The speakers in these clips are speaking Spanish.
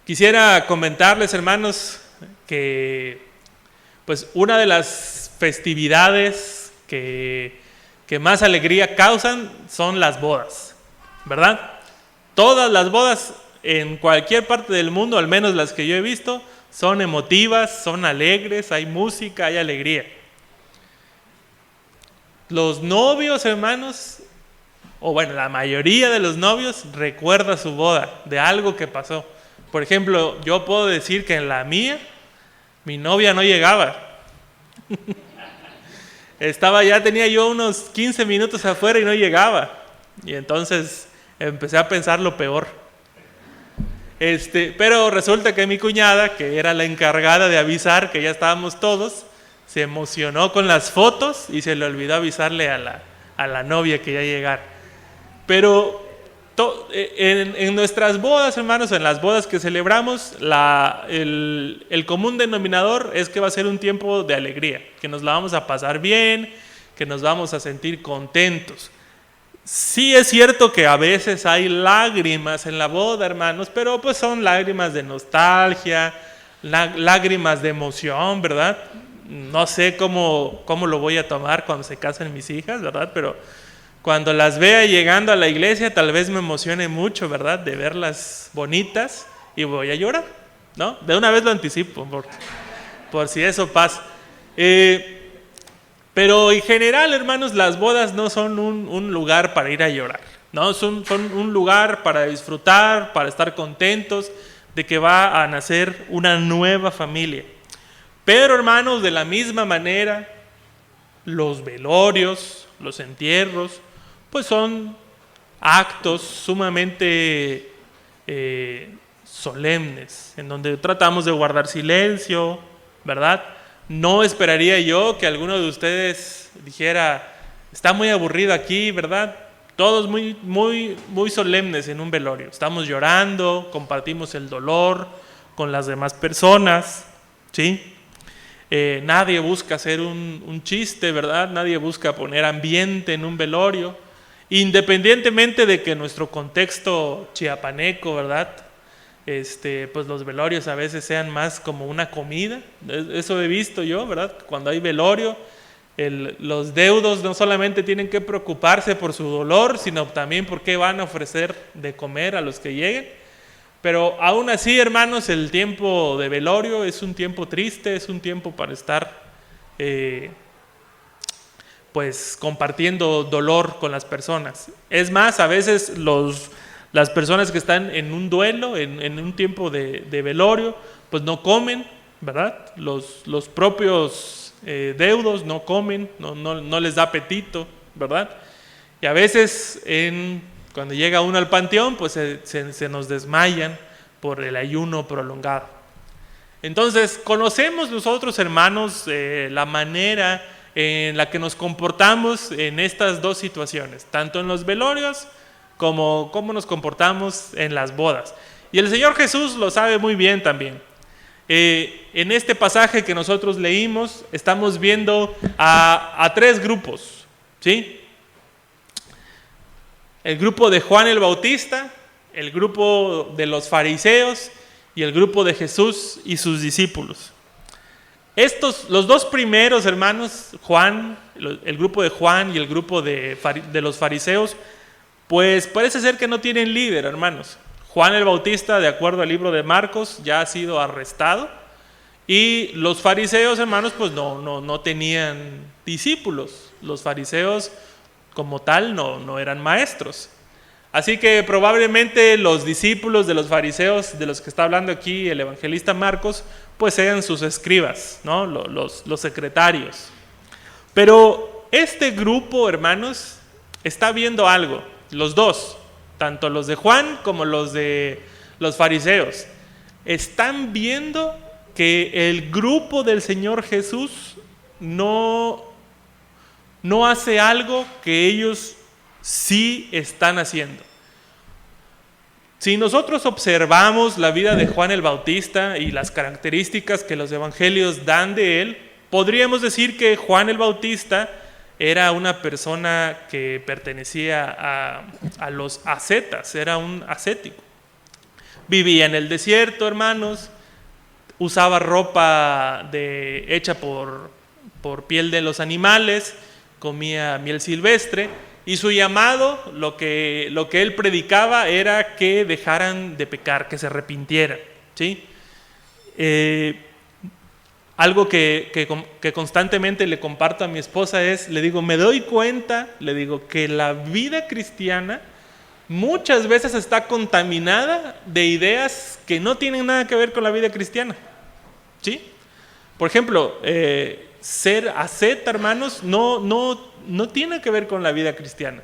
Quisiera comentarles, hermanos, que pues una de las festividades que más alegría causan son las bodas, ¿verdad? Todas las bodas en cualquier parte del mundo, al menos las que yo he visto, son emotivas, son alegres, hay música, hay alegría. Los novios, hermanos, o bueno, la mayoría de los novios recuerda su boda, de algo que pasó. Por ejemplo, yo puedo decir que en la mía, mi novia no llegaba. Tenía yo unos 15 minutos afuera y no llegaba. Y entonces empecé a pensar lo peor. Pero resulta que mi cuñada, que era la encargada de avisar que ya estábamos todos, se emocionó con las fotos y se le olvidó avisarle a la novia que ya llegara. Pero en nuestras bodas, hermanos, en las bodas que celebramos, el común denominador es que va a ser un tiempo de alegría, que nos la vamos a pasar bien, que nos vamos a sentir contentos. Sí es cierto que a veces hay lágrimas en la boda, hermanos, pero pues son lágrimas de nostalgia, lágrimas de emoción, ¿verdad? No sé cómo lo voy a tomar cuando se casen mis hijas, ¿verdad? Pero cuando las vea llegando a la iglesia, tal vez me emocione mucho, ¿verdad? De verlas bonitas y voy a llorar, ¿no? De una vez lo anticipo, por si eso pasa. Pero en general, hermanos, las bodas no son un lugar para ir a llorar, ¿no? Son un lugar para disfrutar, para estar contentos de que va a nacer una nueva familia. Pero, hermanos, de la misma manera, los velorios, los entierros, pues son actos sumamente solemnes, en donde tratamos de guardar silencio, ¿verdad? No esperaría yo que alguno de ustedes dijera, está muy aburrido aquí, ¿verdad? Todos muy solemnes en un velorio. Estamos llorando, compartimos el dolor con las demás personas, ¿sí? Nadie busca hacer un chiste, ¿verdad? Nadie busca poner ambiente en un velorio, independientemente de que nuestro contexto chiapaneco, ¿verdad? Pues los velorios a veces sean más como una comida. Eso he visto yo, ¿verdad? Cuando hay velorio, los deudos no solamente tienen que preocuparse por su dolor, sino también por qué van a ofrecer de comer a los que lleguen. Pero aún así, hermanos, el tiempo de velorio es un tiempo triste, es un tiempo para estar pues compartiendo dolor con las personas. Es más, a veces las personas que están en un duelo, en un tiempo de velorio, pues no comen, ¿verdad? Los propios deudos no comen, no les da apetito, ¿verdad? Y a veces cuando llega uno al panteón, pues se nos desmayan por el ayuno prolongado. Entonces, conocemos nosotros, hermanos, la manera en la que nos comportamos en estas dos situaciones, tanto en los velorios como cómo nos comportamos en las bodas. Y el Señor Jesús lo sabe muy bien también. En este pasaje que nosotros leímos, estamos viendo a tres grupos, ¿sí? El grupo de Juan el Bautista, el grupo de los fariseos y el grupo de Jesús y sus discípulos. Los dos primeros, hermanos, el grupo de Juan y el grupo de los fariseos, pues parece ser que no tienen líder, hermanos. Juan el Bautista, de acuerdo al libro de Marcos, ya ha sido arrestado. Y los fariseos, hermanos, pues no tenían discípulos. Los fariseos como tal no eran maestros. Así que probablemente los discípulos de los fariseos, de los que está hablando aquí el evangelista Marcos, pues sean sus escribas, ¿no? Los secretarios. Pero este grupo, hermanos, está viendo algo, los dos, tanto los de Juan como los de los fariseos, están viendo que el grupo del Señor Jesús no hace algo que ellos sí están haciendo. Si nosotros observamos la vida de Juan el Bautista y las características que los evangelios dan de él, podríamos decir que Juan el Bautista era una persona que pertenecía a los ascetas, era un ascético. Vivía en el desierto, hermanos, usaba ropa hecha por piel de los animales, comía miel silvestre, y su llamado, lo que él predicaba era que dejaran de pecar, que se arrepintieran, ¿sí? Algo que constantemente le comparto a mi esposa es, le digo, me doy cuenta, le digo, que la vida cristiana muchas veces está contaminada de ideas que no tienen nada que ver con la vida cristiana, ¿sí? Por ejemplo, ser asceta, hermanos, no tiene que ver con la vida cristiana.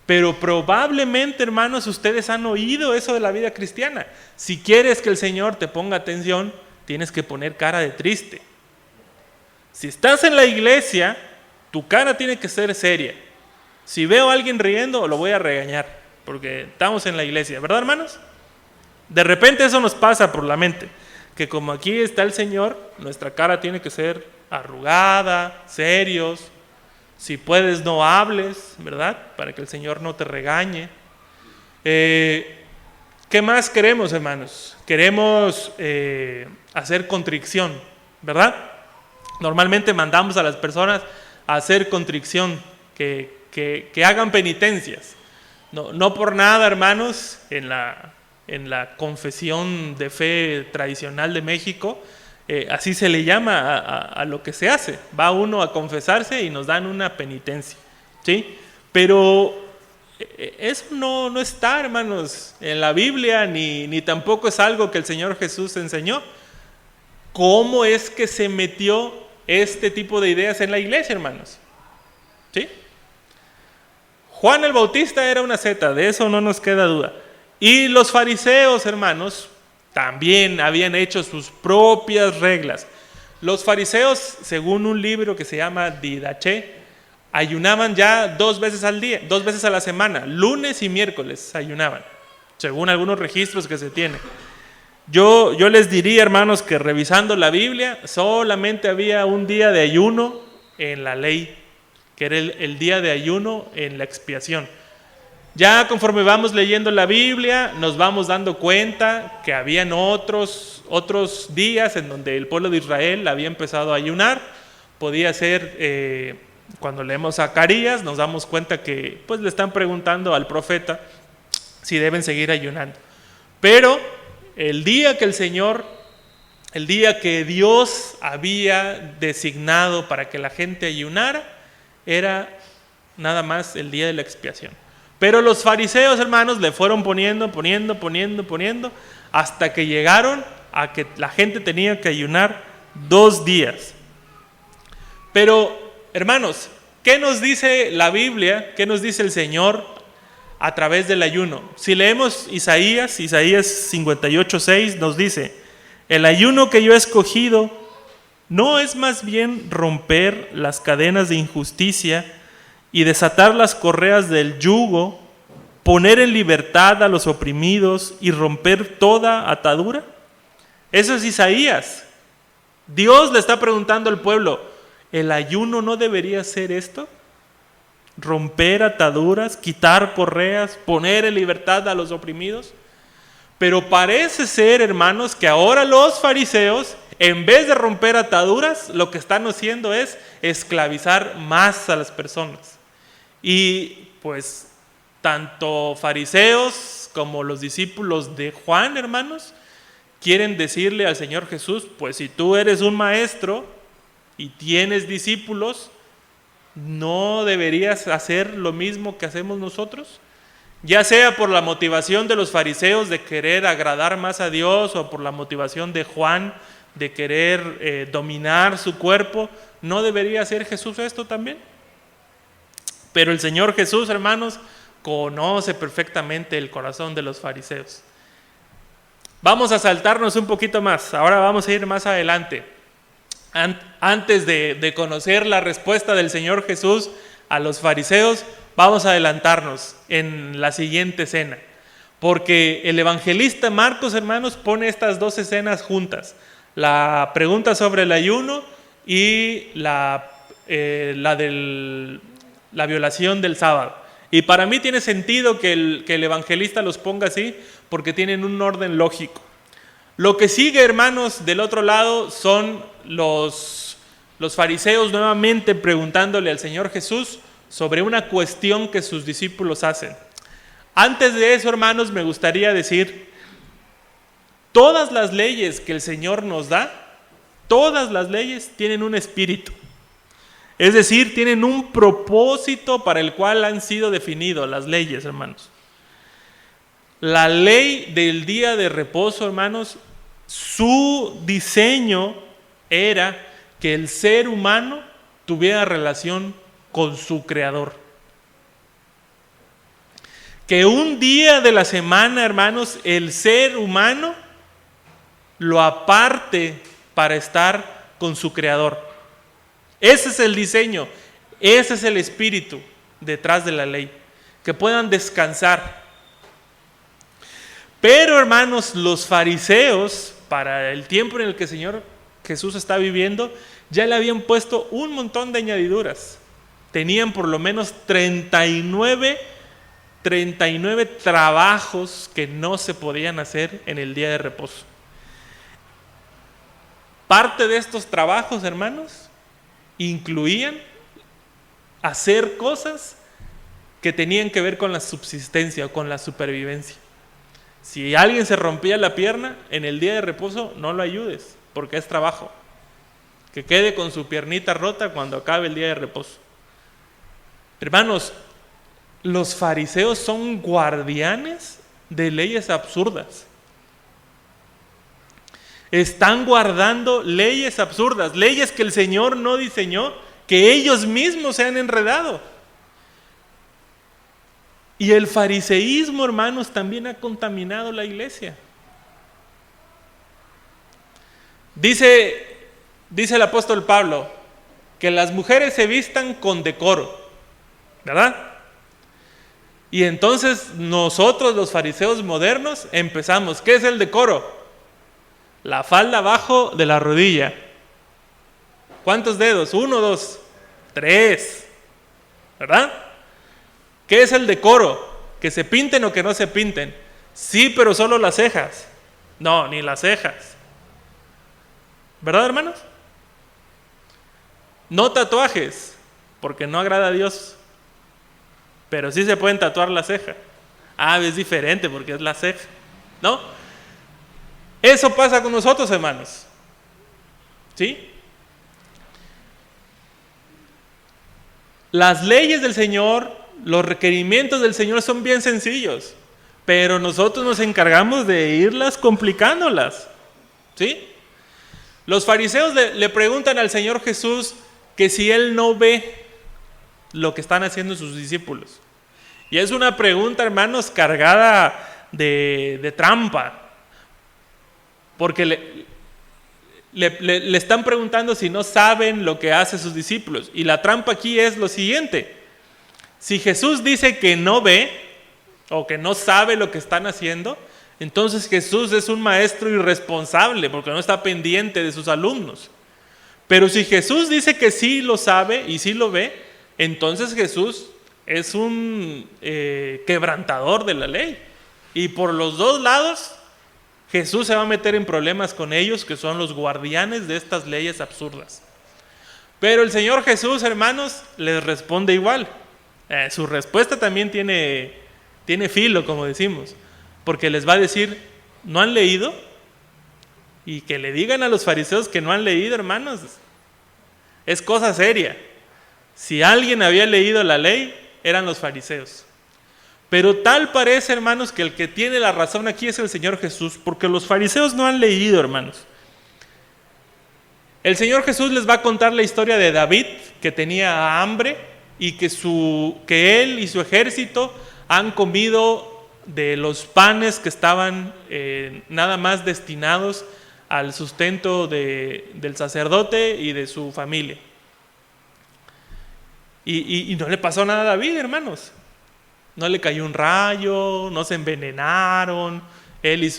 Pero probablemente, hermanos, ustedes han oído eso de la vida cristiana. Si quieres que el Señor te ponga atención, tienes que poner cara de triste. Si estás en la iglesia, tu cara tiene que ser seria. Si veo a alguien riendo, lo voy a regañar, porque estamos en la iglesia, ¿verdad, hermanos? De repente eso nos pasa por la mente, que como aquí está el Señor, nuestra cara tiene que ser arrugada, serios. Si puedes, no hables, ¿verdad? Para que el Señor no te regañe. ¿Qué más queremos, hermanos? Queremos hacer contrición, ¿verdad? Normalmente mandamos a las personas a hacer contrición, que hagan penitencias. No por nada, hermanos, en la confesión de fe tradicional de México, así se le llama a lo que se hace. Va uno a confesarse y nos dan una penitencia, ¿sí? Pero eso no está, hermanos, en la Biblia, ni tampoco es algo que el Señor Jesús enseñó. ¿Cómo es que se metió este tipo de ideas en la iglesia, hermanos? ¿Sí? Juan el Bautista era una asceta, de eso no nos queda duda. Y los fariseos, hermanos, también habían hecho sus propias reglas. Los fariseos, según un libro que se llama Didache, ayunaban ya 2 veces al día, 2 veces a la semana, lunes y miércoles ayunaban, según algunos registros que se tienen. Yo les diría, hermanos, que revisando la Biblia, solamente había un día de ayuno en la ley, que era el día de ayuno en la expiación. Ya conforme vamos leyendo la Biblia, nos vamos dando cuenta que habían otros días en donde el pueblo de Israel había empezado a ayunar. Podía ser, cuando leemos Zacarías, nos damos cuenta que pues le están preguntando al profeta si deben seguir ayunando. Pero el día que Dios había designado para que la gente ayunara, era nada más el día de la expiación. Pero los fariseos, hermanos, le fueron poniendo, hasta que llegaron a que la gente tenía que ayunar 2 días. Pero, hermanos, ¿qué nos dice la Biblia? ¿Qué nos dice el Señor a través del ayuno? Si leemos Isaías 58:6, nos dice: el ayuno que yo he escogido no es más bien romper las cadenas de injusticia y desatar las correas del yugo, poner en libertad a los oprimidos y romper toda atadura. Eso es Isaías. Dios le está preguntando al pueblo, ¿el ayuno no debería ser esto? Romper ataduras, quitar correas, poner en libertad a los oprimidos. Pero parece ser, hermanos, que ahora los fariseos, en vez de romper ataduras, lo que están haciendo es esclavizar más a las personas. Y pues tanto fariseos como los discípulos de Juan, hermanos, quieren decirle al Señor Jesús, pues si tú eres un maestro y tienes discípulos, ¿no deberías hacer lo mismo que hacemos nosotros? Ya sea por la motivación de los fariseos de querer agradar más a Dios, o por la motivación de Juan de querer dominar su cuerpo, ¿no debería hacer Jesús esto también? Pero el Señor Jesús, hermanos, conoce perfectamente el corazón de los fariseos. Vamos a saltarnos un poquito más. Ahora vamos a ir más adelante. Antes de conocer la respuesta del Señor Jesús a los fariseos, vamos a adelantarnos en la siguiente escena. Porque el evangelista Marcos, hermanos, pone estas 2 escenas juntas. La pregunta sobre el ayuno y la violación del sábado. Y para mí tiene sentido que el evangelista los ponga así, porque tienen un orden lógico. Lo que sigue, hermanos, del otro lado son los fariseos nuevamente preguntándole al Señor Jesús sobre una cuestión que sus discípulos hacen. Antes de eso, hermanos, me gustaría decir, todas las leyes que el Señor nos da, todas las leyes tienen un espíritu. Es decir, tienen un propósito para el cual han sido definidos las leyes, hermanos. La ley del día de reposo, hermanos, su diseño era que el ser humano tuviera relación con su Creador. Que un día de la semana, hermanos, el ser humano lo aparte para estar con su Creador. Ese es el diseño, ese es el espíritu detrás de la ley, que puedan descansar. Pero, hermanos, los fariseos, para el tiempo en el que el Señor Jesús está viviendo, ya le habían puesto un montón de añadiduras. Tenían por lo menos 39 trabajos que no se podían hacer en el día de reposo. Parte de estos trabajos, hermanos, incluían hacer cosas que tenían que ver con la subsistencia o con la supervivencia. Si alguien se rompía la pierna, en el día de reposo no lo ayudes, porque es trabajo. Que quede con su piernita rota cuando acabe el día de reposo. Hermanos, los fariseos son guardianes de leyes absurdas. Están guardando leyes absurdas, leyes que el Señor no diseñó, que ellos mismos se han enredado. Y el fariseísmo, hermanos, también ha contaminado la iglesia. Dice el apóstol Pablo que las mujeres se vistan con decoro, ¿verdad? Y entonces nosotros, los fariseos modernos, empezamos. ¿Qué es el decoro? La falda abajo de la rodilla. ¿Cuántos dedos? 1, 2, 3. ¿Verdad? ¿Qué es el decoro? ¿Que se pinten o que no se pinten? Sí, pero solo las cejas. No, ni las cejas. ¿Verdad, hermanos? No tatuajes, porque no agrada a Dios. Pero sí se pueden tatuar la ceja. Ah, es diferente porque es la ceja, ¿no? Eso pasa con nosotros, hermanos. ¿Sí? Las leyes del Señor, los requerimientos del Señor son bien sencillos, pero nosotros nos encargamos de irlas complicándolas. ¿Sí? Los fariseos le preguntan al Señor Jesús que si Él no ve lo que están haciendo sus discípulos. Y es una pregunta, hermanos, cargada de trampa. Porque le están preguntando si no saben lo que hacen sus discípulos. Y la trampa aquí es lo siguiente. Si Jesús dice que no ve o que no sabe lo que están haciendo, entonces Jesús es un maestro irresponsable porque no está pendiente de sus alumnos. Pero si Jesús dice que sí lo sabe y sí lo ve, entonces Jesús es un quebrantador de la ley. Y por los dos lados, Jesús se va a meter en problemas con ellos, que son los guardianes de estas leyes absurdas. Pero el Señor Jesús, hermanos, les responde igual. Su respuesta también tiene filo, como decimos, porque les va a decir, ¿no han leído? Y que le digan a los fariseos que no han leído, hermanos, es cosa seria. Si alguien había leído la ley, eran los fariseos. Pero tal parece, hermanos, que el que tiene la razón aquí es el Señor Jesús, porque los fariseos no han leído, hermanos. El Señor Jesús les va a contar la historia de David, que tenía hambre y que él y su ejército han comido de los panes que estaban nada más destinados al sustento del sacerdote y de su familia. Y no le pasó nada a David, hermanos. No le cayó un rayo, no se envenenaron, él y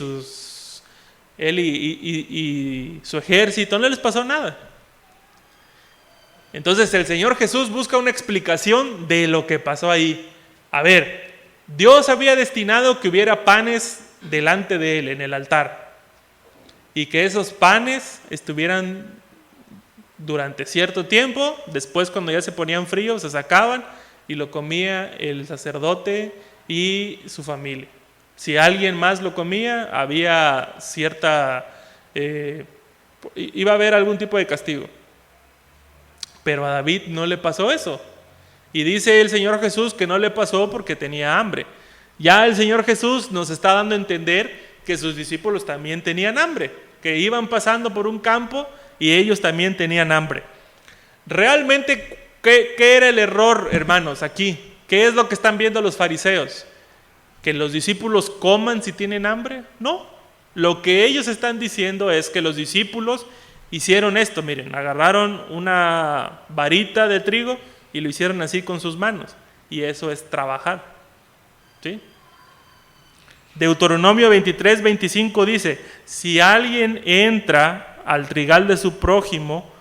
su ejército, no les pasó nada. Entonces el Señor Jesús busca una explicación de lo que pasó ahí. A ver, Dios había destinado que hubiera panes delante de él en el altar, y que esos panes estuvieran durante cierto tiempo. Después, cuando ya se ponían fríos, se sacaban y lo comía el sacerdote y su familia. Si alguien más lo comía, había iba a haber algún tipo de castigo. Pero a David no le pasó eso. Y dice el Señor Jesús que no le pasó porque tenía hambre. Ya el Señor Jesús nos está dando a entender que sus discípulos también tenían hambre, que iban pasando por un campo y ellos también tenían hambre. Realmente, ¿qué era el error, hermanos, aquí? ¿Qué es lo que están viendo los fariseos? ¿Que los discípulos coman si tienen hambre? No. Lo que ellos están diciendo es que los discípulos hicieron esto. Miren, agarraron una varita de trigo y lo hicieron así con sus manos. Y eso es trabajar. ¿Sí? Deuteronomio 23:25 dice: si alguien entra al trigal de su prójimo,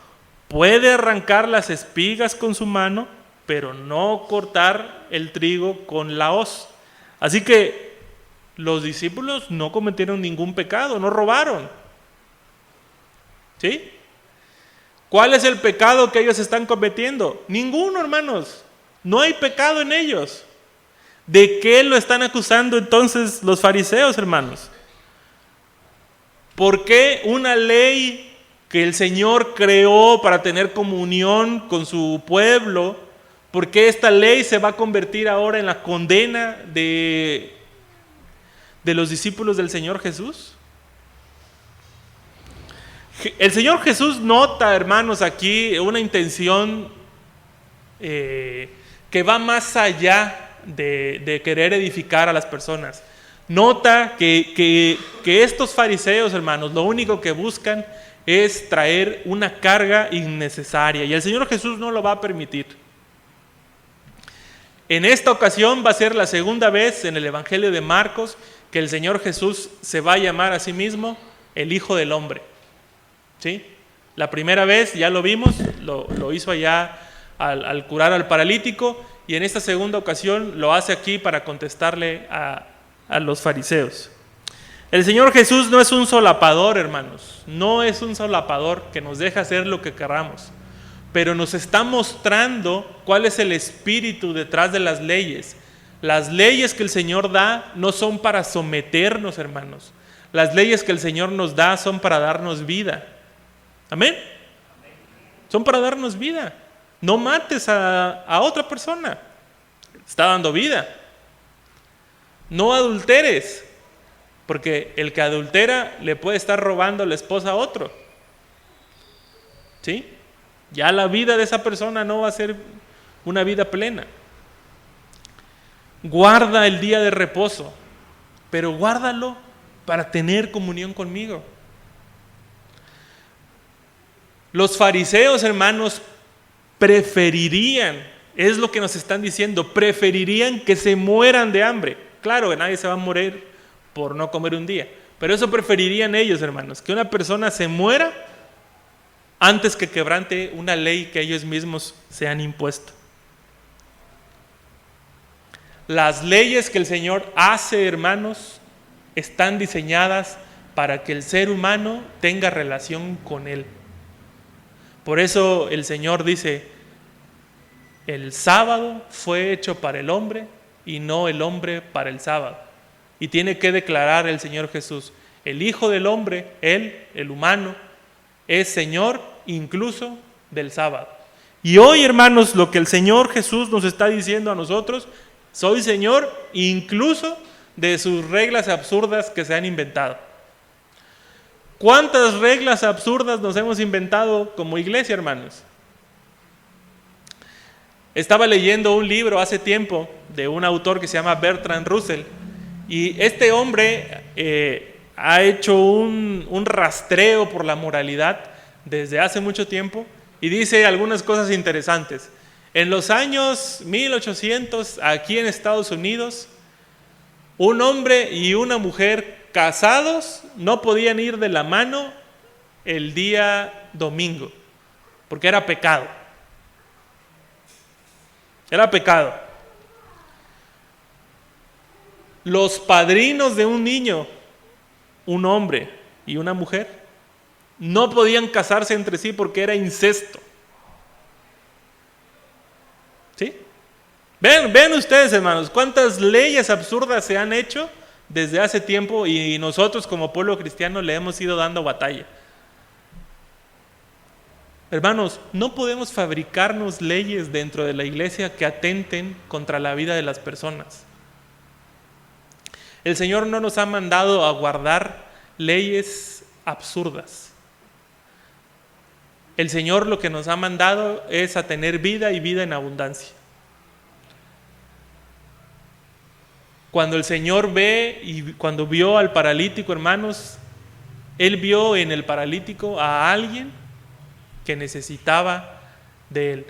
puede arrancar las espigas con su mano, pero no cortar el trigo con la hoz. Así que los discípulos no cometieron ningún pecado, no robaron. ¿Sí? ¿Cuál es el pecado que ellos están cometiendo? Ninguno, hermanos. No hay pecado en ellos. ¿De qué lo están acusando entonces los fariseos, hermanos? ¿Por qué una ley que el Señor creó para tener comunión con su pueblo, por qué esta ley se va a convertir ahora en la condena de los discípulos del Señor Jesús? El Señor Jesús nota, hermanos, aquí una intención que va más allá de querer edificar a las personas. Nota que estos fariseos, hermanos, lo único que buscan es traer una carga innecesaria, y el Señor Jesús no lo va a permitir. En esta ocasión va a ser la segunda vez en el Evangelio de Marcos que el Señor Jesús se va a llamar a sí mismo el Hijo del Hombre. ¿Sí? La primera vez, ya lo vimos, lo hizo allá al curar al paralítico, y en esta segunda ocasión lo hace aquí para contestarle a los fariseos. El Señor Jesús no es un solapador, hermanos, no es un solapador que nos deja hacer lo que queramos, pero nos está mostrando cuál es el espíritu detrás de las leyes. Las leyes que el Señor da no son para someternos, hermanos. Las leyes que el Señor nos da son para darnos vida. ¿Amén? Son para darnos vida. No mates a otra persona. Está dando vida. No adulteres, porque el que adultera le puede estar robando la esposa a otro. ¿Sí? Ya la vida de esa persona no va a ser una vida plena. Guarda el día de reposo, pero guárdalo para tener comunión conmigo. Los fariseos, hermanos, preferirían, es lo que nos están diciendo, preferirían que se mueran de hambre. Claro que nadie se va a morir por no comer un día, pero eso preferirían ellos, hermanos, que una persona se muera antes que quebrante una ley que ellos mismos se han impuesto. Las leyes que el Señor hace, hermanos, están diseñadas para que el ser humano tenga relación con Él. Por eso el Señor dice: el sábado fue hecho para el hombre y no el hombre para el sábado. Y tiene que declarar el Señor Jesús: el Hijo del Hombre, Él, el humano, es Señor incluso del sábado. Y hoy, hermanos, lo que el Señor Jesús nos está diciendo a nosotros: soy Señor incluso de sus reglas absurdas que se han inventado. ¿Cuántas reglas absurdas nos hemos inventado como iglesia, hermanos? Estaba leyendo un libro hace tiempo de un autor que se llama Bertrand Russell, y este hombre ha hecho un rastreo por la moralidad desde hace mucho tiempo, y dice algunas cosas interesantes. En los años 1800, aquí en Estados Unidos, un hombre y una mujer casados no podían ir de la mano el día domingo, porque era pecado. Era pecado. Los padrinos de un niño, un hombre y una mujer, no podían casarse entre sí porque era incesto. ¿Sí? Vean ustedes, hermanos, cuántas leyes absurdas se han hecho desde hace tiempo y nosotros como pueblo cristiano le hemos ido dando batalla. Hermanos, no podemos fabricarnos leyes dentro de la iglesia que atenten contra la vida de las personas. El Señor no nos ha mandado a guardar leyes absurdas. El Señor lo que nos ha mandado es a tener vida y vida en abundancia. Cuando el Señor ve y cuando vio al paralítico, hermanos, Él vio en el paralítico a alguien que necesitaba de Él.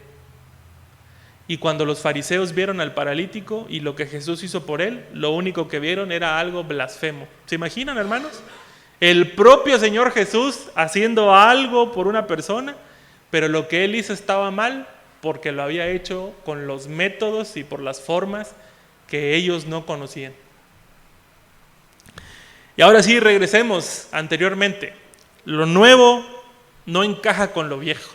Y cuando los fariseos vieron al paralítico y lo que Jesús hizo por él, lo único que vieron era algo blasfemo. ¿Se imaginan, hermanos? El propio Señor Jesús haciendo algo por una persona, pero lo que Él hizo estaba mal porque lo había hecho con los métodos y por las formas que ellos no conocían. Y ahora sí, regresemos anteriormente. Lo nuevo no encaja con lo viejo.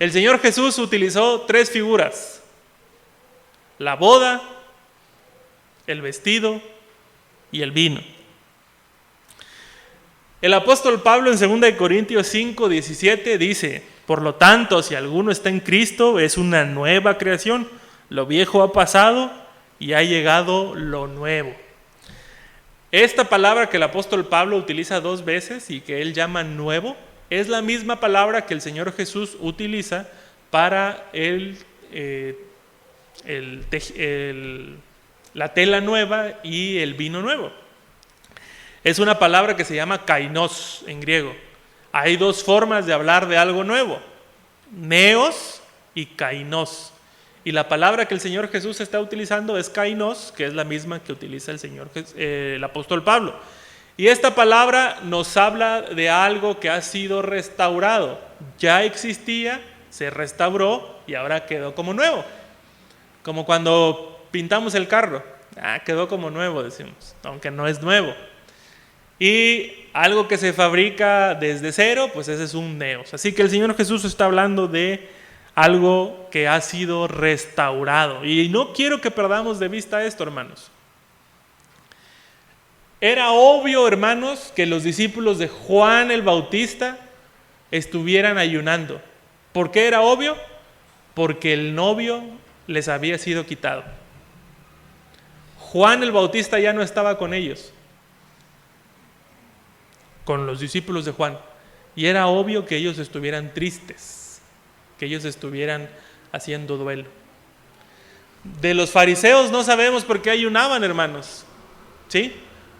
El Señor Jesús utilizó 3 figuras: la boda, el vestido y el vino. El apóstol Pablo en 2 Corintios 5:17 dice: por lo tanto, si alguno está en Cristo, es una nueva creación. Lo viejo ha pasado y ha llegado lo nuevo. Esta palabra que el apóstol Pablo utiliza 2 veces y que él llama nuevo, es la misma palabra que el Señor Jesús utiliza para la tela nueva y el vino nuevo. Es una palabra que se llama kainos en griego. Hay 2 formas de hablar de algo nuevo: neos y kainos. Y la palabra que el Señor Jesús está utilizando es kainos, que es la misma que utiliza el apóstol Pablo. Y esta palabra nos habla de algo que ha sido restaurado. Ya existía, se restauró y ahora quedó como nuevo. Como cuando pintamos el carro. Quedó como nuevo, decimos, aunque no es nuevo. Y algo que se fabrica desde cero, pues ese es un neos. Así que el Señor Jesús está hablando de algo que ha sido restaurado. Y no quiero que perdamos de vista esto, hermanos. Era obvio, hermanos, que los discípulos de Juan el Bautista estuvieran ayunando. ¿Por qué era obvio? Porque el novio les había sido quitado. Juan el Bautista ya no estaba con ellos, con los discípulos de Juan. Y era obvio que ellos estuvieran tristes, que ellos estuvieran haciendo duelo. De los fariseos no sabemos por qué ayunaban, hermanos, ¿sí?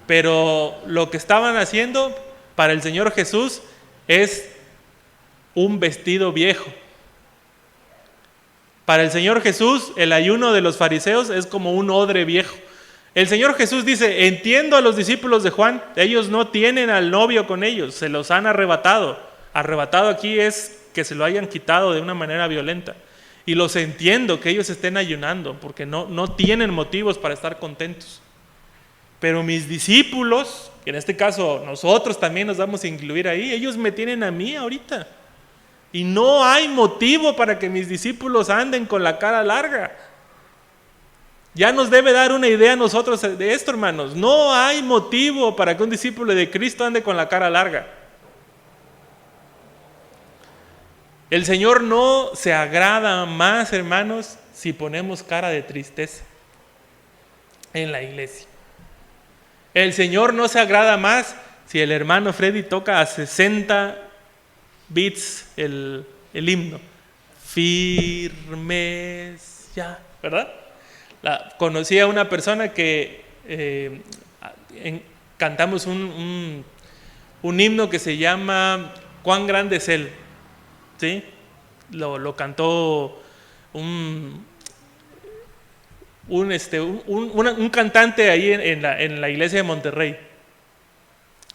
Pero lo que estaban haciendo para el Señor Jesús es un vestido viejo. Para el Señor Jesús, el ayuno de los fariseos es como un odre viejo. El Señor Jesús dice: entiendo a los discípulos de Juan, ellos no tienen al novio con ellos, se los han arrebatado. Arrebatado aquí es que se lo hayan quitado de una manera violenta. Y los entiendo que ellos estén ayunando, porque no tienen motivos para estar contentos. Pero mis discípulos, que en este caso nosotros también nos vamos a incluir ahí, ellos me tienen a mí ahorita. Y no hay motivo para que mis discípulos anden con la cara larga. Ya nos debe dar una idea a nosotros de esto, hermanos. No hay motivo para que un discípulo de Cristo ande con la cara larga. El Señor no se agrada más, hermanos, si ponemos cara de tristeza en la iglesia. El Señor no se agrada más si el hermano Freddy toca a 60 beats el himno. Firmes ya, ¿verdad? Conocí a una persona que cantamos un himno que se llama Cuán grande es Él, ¿sí? Lo cantó un cantante ahí en la iglesia de Monterrey.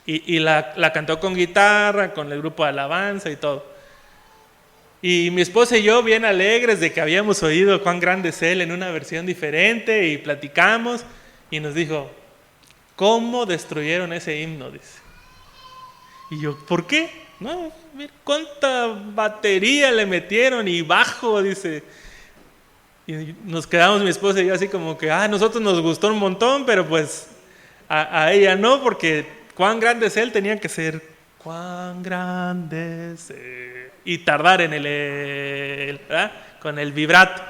Y la cantó con guitarra, con el grupo de alabanza y todo. Y mi esposa y yo, bien alegres de que habíamos oído Cuán grande es Él en una versión diferente, y platicamos. y nos dijo, ¿cómo destruyeron ese himno? Dice. Y yo, ¿por qué? No, mira, ¿cuánta batería le metieron? Y bajo, dice. Y nos quedamos mi esposa y yo así como que, a nosotros nos gustó un montón, pero pues a ella no, porque cuán grande es él tenía que ser, cuán grande es él. Y tardar en el ¿verdad? Con el vibrato.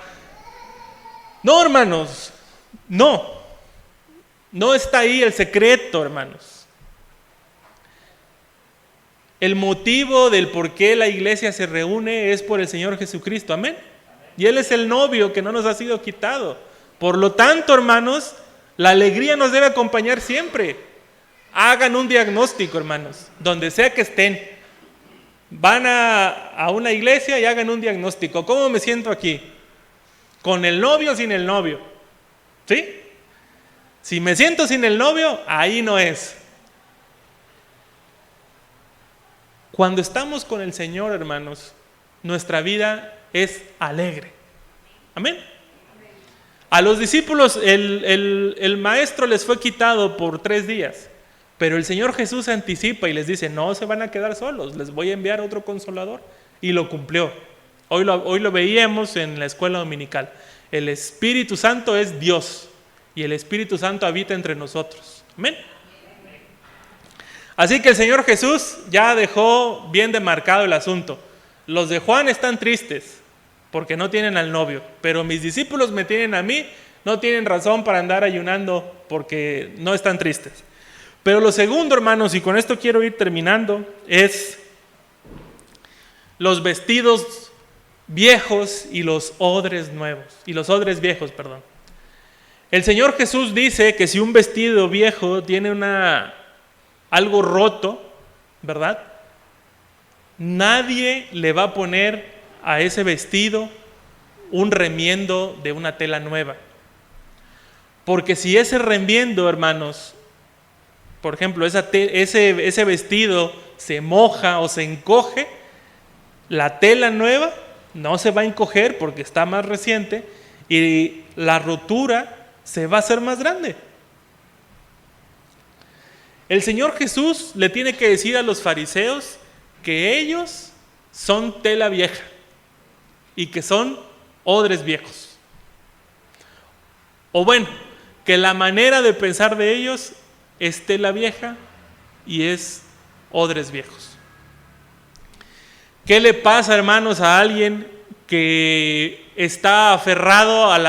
No, hermanos, no está ahí el secreto, hermanos. El motivo del por qué la iglesia se reúne es por el Señor Jesucristo, amén. Y Él es el novio que no nos ha sido quitado. Por lo tanto, hermanos, la alegría nos debe acompañar siempre. Hagan un diagnóstico, hermanos, donde sea que estén. Van a una iglesia y hagan un diagnóstico. ¿Cómo me siento aquí? ¿Con el novio o sin el novio? ¿Sí? Si me siento sin el novio, ahí no es. Cuando estamos con el Señor, hermanos, nuestra vida es alegre. Amén. A los discípulos el maestro les fue quitado por 3 días, pero el Señor Jesús se anticipa y les dice, no se van a quedar solos, les voy a enviar otro consolador. Y lo cumplió. Hoy lo veíamos en la escuela dominical. El Espíritu Santo es Dios y el Espíritu Santo habita entre nosotros. Amén. Así que el Señor Jesús ya dejó bien demarcado el asunto. Los de Juan están tristes porque no tienen al novio, pero mis discípulos me tienen a mí, no tienen razón para andar ayunando porque no están tristes. Pero lo segundo, hermanos, y con esto quiero ir terminando, es los vestidos viejos y los odres nuevos, y los odres viejos, perdón. El Señor Jesús dice que si un vestido viejo tiene algo roto, ¿verdad? Nadie le va a poner a ese vestido un remiendo de una tela nueva. Porque si ese remiendo, hermanos, por ejemplo, ese vestido se moja o se encoge, la tela nueva no se va a encoger porque está más reciente y la rotura se va a hacer más grande. El Señor Jesús le tiene que decir a los fariseos que ellos son tela vieja y que son odres viejos. O bueno, que la manera de pensar de ellos es tela vieja y es odres viejos. ¿Qué le pasa, hermanos, a alguien que está aferrado a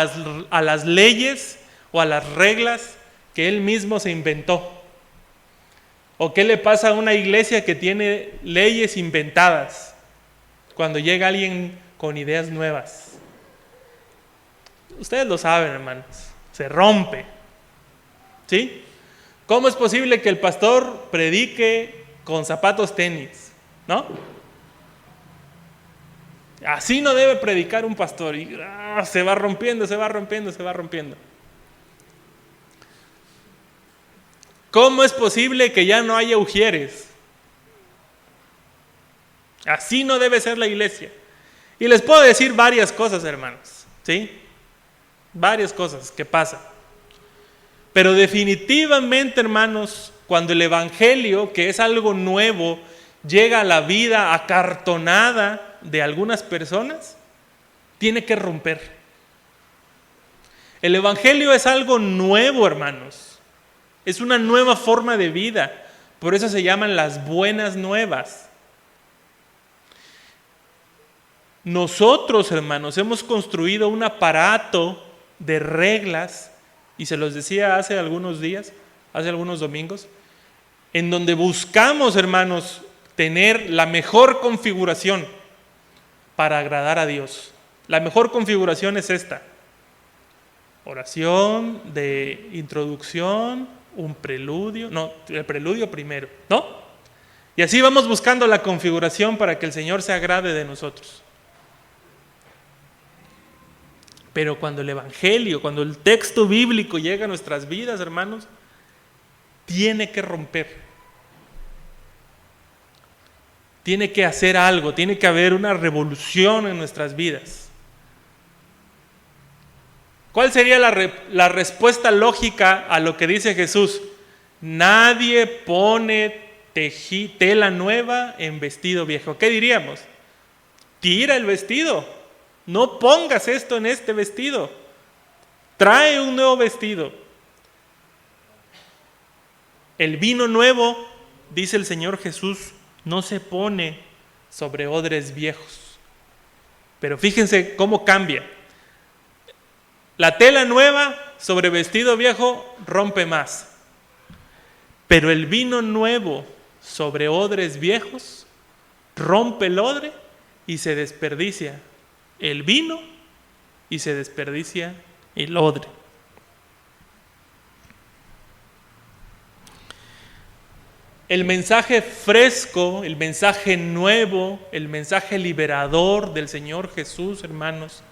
las leyes o a las reglas que él mismo se inventó? ¿O qué le pasa a una iglesia que tiene leyes inventadas cuando llega alguien con ideas nuevas? Ustedes lo saben, hermanos, se rompe. ¿Sí? ¿Cómo es posible que el pastor predique con zapatos tenis? ¿No? Así no debe predicar un pastor. Y se va rompiendo. ¿Cómo es posible que ya no haya ujieres? Así no debe ser la iglesia. Y les puedo decir varias cosas, hermanos, ¿sí? Varias cosas que pasan. Pero definitivamente, hermanos, cuando el evangelio, que es algo nuevo, llega a la vida acartonada de algunas personas, tiene que romper. El evangelio es algo nuevo, hermanos. Es una nueva forma de vida. Por eso se llaman las buenas nuevas. Nosotros, hermanos, hemos construido un aparato de reglas, y se los decía hace algunos días, hace algunos domingos, en donde buscamos, hermanos, tener la mejor configuración para agradar a Dios. La mejor configuración es esta: oración de introducción, un preludio, no, el preludio primero, ¿no? Y así vamos buscando la configuración para que el Señor se agrade de nosotros. Pero cuando el evangelio, cuando el texto bíblico llega a nuestras vidas, hermanos, tiene que romper. Tiene que hacer algo, tiene que haber una revolución en nuestras vidas. ¿Cuál sería la respuesta lógica a lo que dice Jesús? Nadie pone tela nueva en vestido viejo. ¿Qué diríamos? Tira el vestido. No pongas esto en este vestido. Trae un nuevo vestido. El vino nuevo, dice el Señor Jesús, no se pone sobre odres viejos. Pero fíjense cómo cambia. La tela nueva sobre vestido viejo rompe más. Pero el vino nuevo sobre odres viejos rompe el odre y se desperdicia el vino y se desperdicia el odre. El mensaje fresco, el mensaje nuevo, el mensaje liberador del Señor Jesús, hermanos,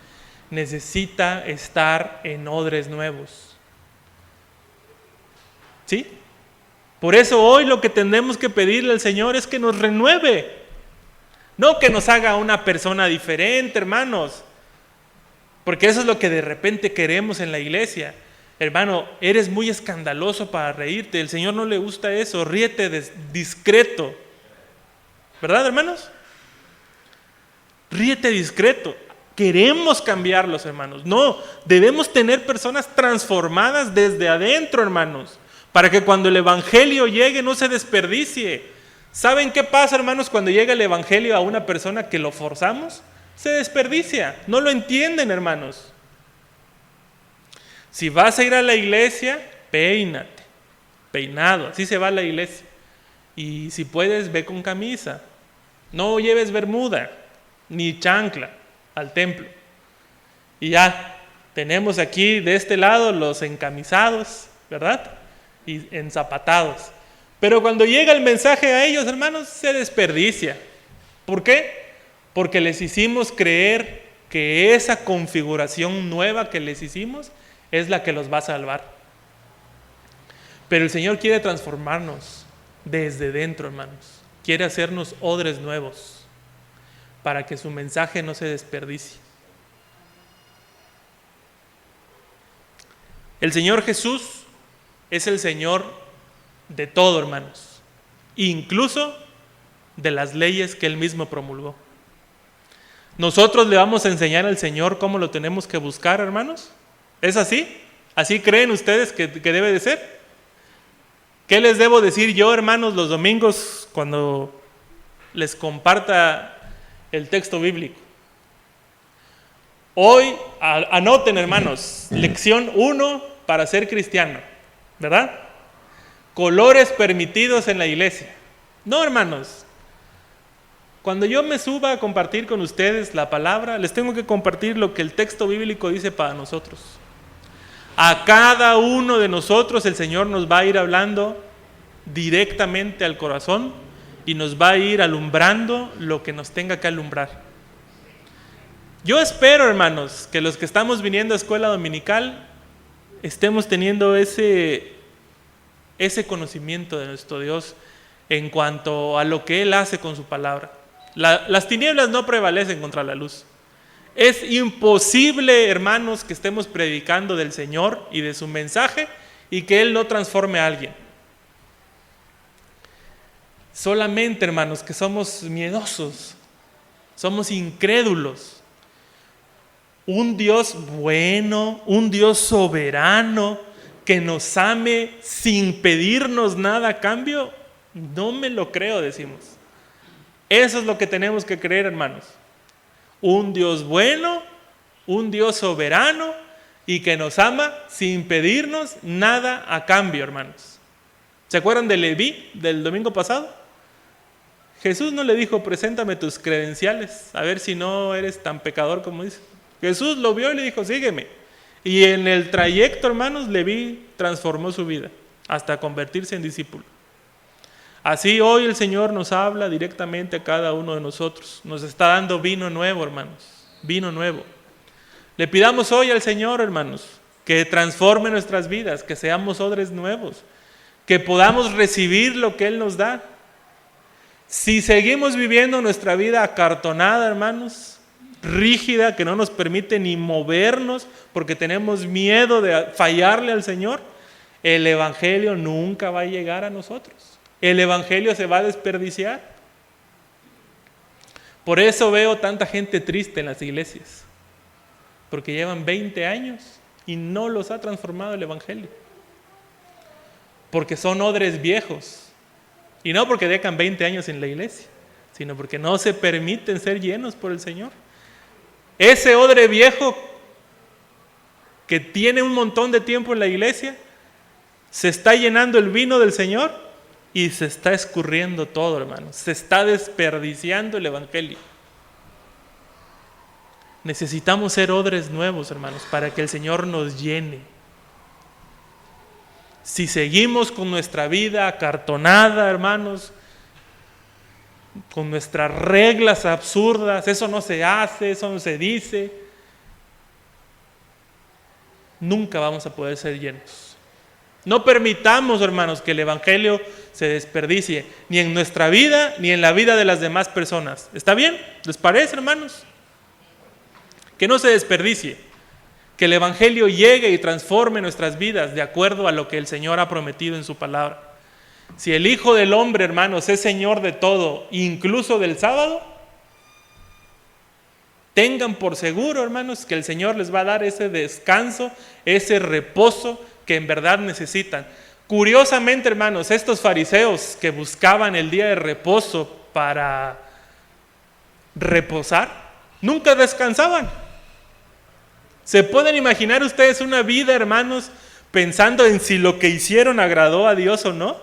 necesita estar en odres nuevos. ¿Sí? Por eso hoy lo que tenemos que pedirle al Señor es que nos renueve. No que nos haga una persona diferente, hermanos. Porque eso es lo que de repente queremos en la iglesia. Hermano, eres muy escandaloso para reírte. El Señor no le gusta eso. Ríete discreto. ¿Verdad, hermanos? Ríete discreto. Queremos cambiarlos, hermanos. No, debemos tener personas transformadas desde adentro, hermanos, para que cuando el Evangelio llegue no se desperdicie. ¿Saben qué pasa, hermanos, cuando llega el Evangelio a una persona que lo forzamos? Se desperdicia. No lo entienden, hermanos. Si vas a ir a la iglesia, peínate. Peinado, así se va a la iglesia. Y si puedes, ve con camisa. No lleves bermuda, ni chancla al templo. Y ya, tenemos aquí de este lado los encamisados, ¿verdad? Y enzapatados. Pero cuando llega el mensaje a ellos, hermanos, se desperdicia. ¿Por qué? Porque les hicimos creer que esa configuración nueva que les hicimos es la que los va a salvar. Pero el Señor quiere transformarnos desde dentro, hermanos. Quiere hacernos odres nuevos para que su mensaje no se desperdicie. El Señor Jesús es el Señor de todo, hermanos, incluso de las leyes que Él mismo promulgó. ¿Nosotros le vamos a enseñar al Señor cómo lo tenemos que buscar, hermanos? ¿Es así? ¿Así creen ustedes que debe de ser? ¿Qué les debo decir yo, hermanos, los domingos cuando les comparta el texto bíblico? Hoy, anoten, hermanos, lección 1 para ser cristiano, ¿verdad? Colores permitidos en la iglesia. No, hermanos, cuando yo me suba a compartir con ustedes la palabra, les tengo que compartir lo que el texto bíblico dice para nosotros. A cada uno de nosotros el Señor nos va a ir hablando directamente al corazón y nos va a ir alumbrando lo que nos tenga que alumbrar. Yo espero, hermanos, que los que estamos viniendo a escuela dominical estemos teniendo ese conocimiento de nuestro Dios en cuanto a lo que Él hace con su palabra. Las tinieblas no prevalecen contra la luz. Es imposible, hermanos, que estemos predicando del Señor y de su mensaje y que Él no transforme a alguien. Solamente, hermanos, que somos miedosos, somos incrédulos. Un Dios bueno, un Dios soberano, que nos ame sin pedirnos nada a cambio, no me lo creo, decimos. Eso es lo que tenemos que creer, hermanos. Un Dios bueno, un Dios soberano y que nos ama sin pedirnos nada a cambio, hermanos. ¿Se acuerdan de Leví del domingo pasado? Jesús no le dijo, preséntame tus credenciales, a ver si no eres tan pecador como dice. Jesús lo vio y le dijo, sígueme. Y en el trayecto, hermanos, Leví transformó su vida hasta convertirse en discípulo. Así hoy el Señor nos habla directamente a cada uno de nosotros. Nos está dando vino nuevo, hermanos, vino nuevo. Le pidamos hoy al Señor, hermanos, que transforme nuestras vidas, que seamos odres nuevos, que podamos recibir lo que Él nos da. Si seguimos viviendo nuestra vida acartonada, hermanos, rígida que no nos permite ni movernos porque tenemos miedo de fallarle al Señor, el Evangelio nunca va a llegar a nosotros. El Evangelio se va a desperdiciar. Por eso veo tanta gente triste en las iglesias, porque llevan 20 años y no los ha transformado el Evangelio. Porque son odres viejos. Y no porque dejan 20 años en la iglesia, sino porque no se permiten ser llenos por el Señor. Ese odre viejo que tiene un montón de tiempo en la iglesia, se está llenando el vino del Señor y se está escurriendo todo, hermanos. Se está desperdiciando el Evangelio. Necesitamos ser odres nuevos, hermanos, para que el Señor nos llene. Si seguimos con nuestra vida acartonada, hermanos, con nuestras reglas absurdas, eso no se hace, eso no se dice, nunca vamos a poder ser llenos. No permitamos, hermanos, que el Evangelio se desperdicie, ni en nuestra vida, ni en la vida de las demás personas. ¿Está bien? ¿Les parece, hermanos? Que no se desperdicie. Que el Evangelio llegue y transforme nuestras vidas de acuerdo a lo que el Señor ha prometido en su palabra. Si el Hijo del Hombre, hermanos, es Señor de todo, incluso del sábado, tengan por seguro, hermanos, que el Señor les va a dar ese descanso, ese reposo que en verdad necesitan. Curiosamente, hermanos, estos fariseos que buscaban el día de reposo para reposar, nunca descansaban. ¿Se pueden imaginar ustedes una vida, hermanos, pensando en si lo que hicieron agradó a Dios o no?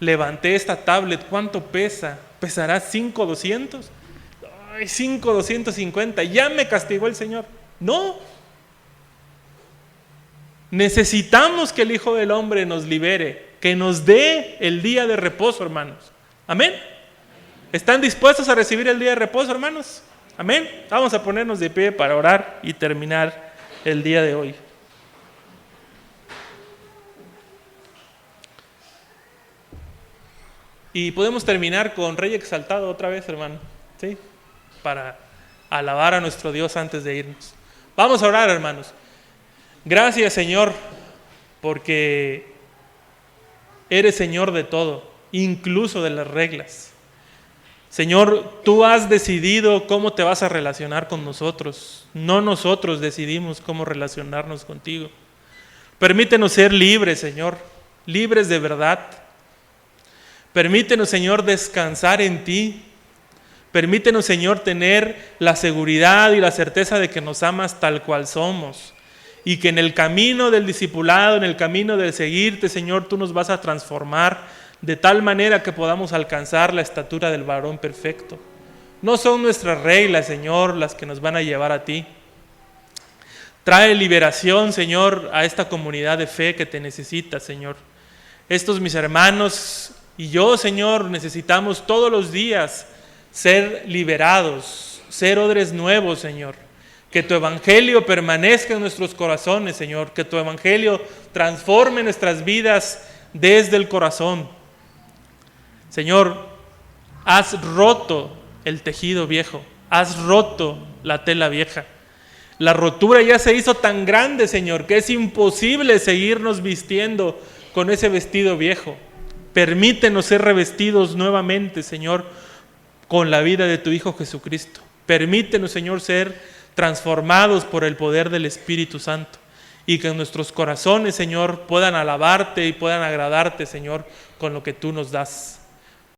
Levanté esta tablet, ¿cuánto pesa? ¿Pesará 5,200? Ay, 5,250, ya me castigó el Señor. No. Necesitamos que el Hijo del Hombre nos libere, que nos dé el día de reposo, hermanos. ¿Amén? ¿Están dispuestos a recibir el día de reposo, hermanos? Amén. Vamos a ponernos de pie para orar y terminar el día de hoy. Y podemos terminar con Rey Exaltado otra vez, hermano, ¿sí? Para alabar a nuestro Dios antes de irnos. Vamos a orar, hermanos. Gracias, Señor, porque eres Señor de todo, incluso de las reglas. Señor, tú has decidido cómo te vas a relacionar con nosotros. No nosotros decidimos cómo relacionarnos contigo. Permítenos ser libres, Señor, libres de verdad. Permítenos, Señor, descansar en ti. Permítenos, Señor, tener la seguridad y la certeza de que nos amas tal cual somos. Y que en el camino del discipulado, en el camino del seguirte, Señor, tú nos vas a transformar de tal manera que podamos alcanzar la estatura del varón perfecto. No son nuestras reglas, Señor, las que nos van a llevar a ti. Trae liberación, Señor, a esta comunidad de fe que te necesita, Señor. Estos mis hermanos y yo, Señor, necesitamos todos los días ser liberados, ser odres nuevos, Señor. Que tu Evangelio permanezca en nuestros corazones, Señor. Que tu Evangelio transforme nuestras vidas desde el corazón. Señor, has roto el tejido viejo, has roto la tela vieja. La rotura ya se hizo tan grande, Señor, que es imposible seguirnos vistiendo con ese vestido viejo. Permítenos ser revestidos nuevamente, Señor, con la vida de tu Hijo Jesucristo. Permítenos, Señor, ser transformados por el poder del Espíritu Santo. Y que nuestros corazones, Señor, puedan alabarte y puedan agradarte, Señor, con lo que tú nos das.